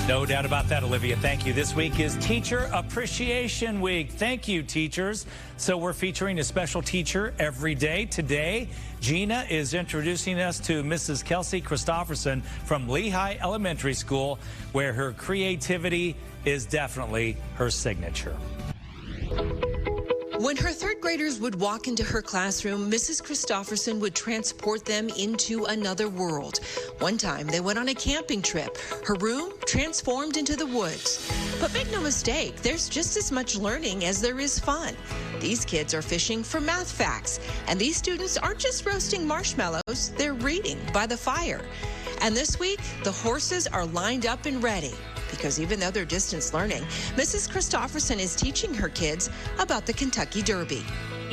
No doubt about that, Olivia. Thank you. This week is Teacher Appreciation Week. Thank you, teachers. So we're featuring a special teacher every day. Today, Gina is introducing us to Mrs. Kelsey Christofferson from Lehi Elementary School, where her creativity is definitely her signature. When her third graders would walk into her classroom, Mrs. Christofferson would transport them into another world. One time, they went on a camping trip. Her room transformed into the woods. But make no mistake, there's just as much learning as there is fun. These kids are fishing for math facts, and these students aren't just roasting marshmallows, they're reading by the fire. And this week, the horses are lined up and ready. Because even though they're distance learning, Mrs. Christofferson is teaching her kids about the Kentucky Derby.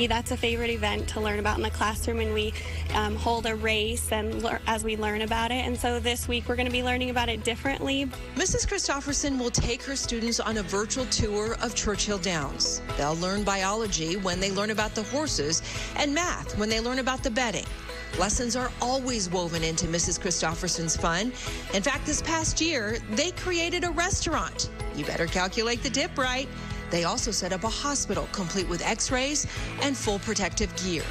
That's a favorite event to learn about in the classroom, and we hold a race and as we learn about it. And so this week we're going to be learning about it differently. Mrs. Christofferson will take her students on a virtual tour of Churchill Downs. They'll learn biology when they learn about the horses and math when they learn about the betting. Lessons are always woven into Mrs. Christofferson's fun. In fact, this past year, they created a restaurant. You better calculate the dip right. They also set up a hospital complete with x-rays and full protective gear.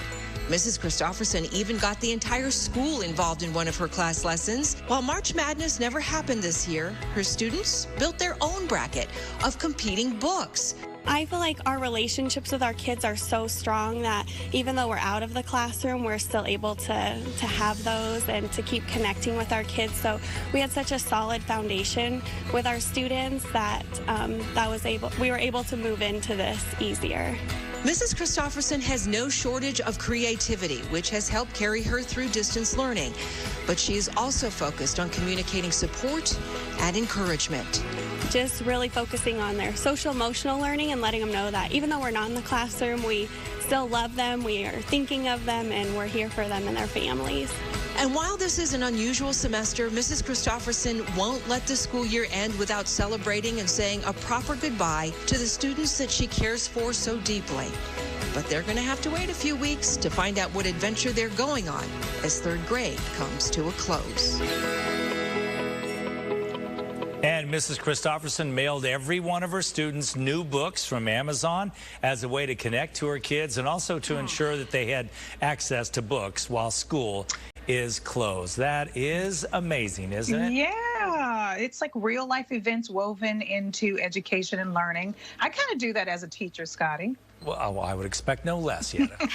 Mrs. Christofferson even got the entire school involved in one of her class lessons. While March Madness never happened this year, her students built their own bracket of competing books. I feel like our relationships with our kids are so strong that even though we're out of the classroom, we're still able to have those and to keep connecting with our kids. So we had such a solid foundation with our students that we were able to move into this easier. Mrs. Christofferson has no shortage of creativity, which has helped carry her through distance learning. But she is also focused on communicating support and encouragement. Just really focusing on their social emotional learning and letting them know that even though we're not in the classroom, we still love them, we are thinking of them, and we're here for them and their families. And while this is an unusual semester, Mrs. Christofferson won't let the school year end without celebrating and saying a proper goodbye to the students that she cares for so deeply. But they're going to have to wait a few weeks to find out what adventure they're going on as third grade comes to a close. And Mrs. Christofferson mailed every one of her students new books from Amazon as a way to connect to her kids and also to ensure that they had access to books while school is closed. That is amazing, isn't it? Yeah, it's like real life events woven into education and learning. I kind of do that as a teacher, Scotty. Well, I would expect no less yet.